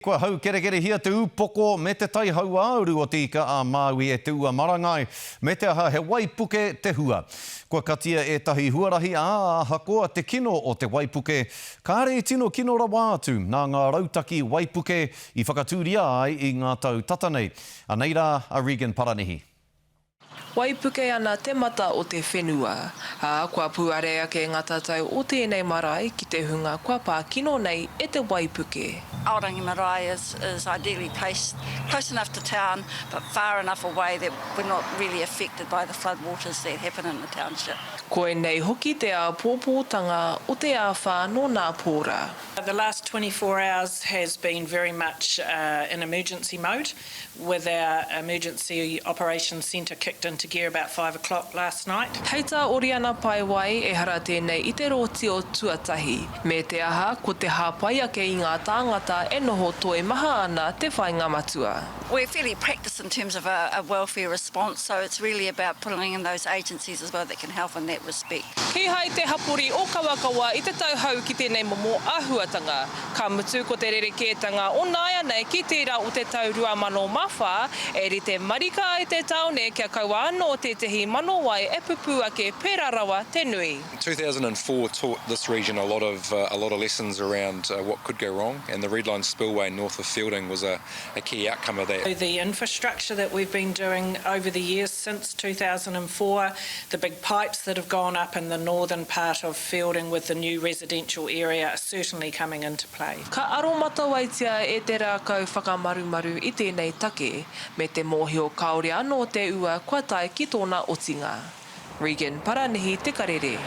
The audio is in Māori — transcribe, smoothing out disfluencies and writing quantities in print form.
Kua hau kere hia te upoko me te tai hau auru o tika a Māui e te ua marangai me te aha he waipuke te hua. Kua katia e tahi huarahi hakoa te kino o te waipuke. Kāre i tino kino rawa atu nā ngā rautaki waipuke i whakatūria ai i ngā tau tatanei. Aneira a Regan Paranihi. Waipuke ana te mata o te whenua. Kua puare ake ngā tātou o tēnei marae ki te hunga kua pā kino nei e te waipuke. Aorangi Marae is ideally placed close enough to town but far enough away that we're not really affected by the floodwaters that happen in the township. Koe nei hoki te a pōpōtanga o te a whāno nā pōra. The last 24 hours has been very much in emergency mode, with our emergency operations centre kicked into gear about 5 o'clock last night. Heita oriana pai wai e hara tēnei i te roti o tuatahi. Me te aha, ko te hāpai ake i ngā tāngata e noho toi maha ana te whainga matua. We're fairly practiced in terms of a welfare response, so it's really about pulling in those agencies as well that can help in that respect. Ki hai te hapori o Kawakawa i te tauhau ki tēnei momo āhuatanga. Ka mutu ko te rerekētanga o nāia nei ki tērā o te tau 2004 e ri te marika i te taone kia kaua anō te tehi mano wai e pupu ake pērā rawa te nui. 2004 taught this region a lot of lessons around what could go wrong, and the Redline spillway north of Fielding was a key outcome of that. The infrastructure that we've been doing over the years since 2004, the big pipes that have gone up in the northern part of Fielding with the new residential area are certainly coming into play. Ka aromata waitia e te rākau whakamarumaru i tēnei take, me te mōhio kaore anō te ua kua tai ki tōna otinga. Regan Paranihi, Te Karere.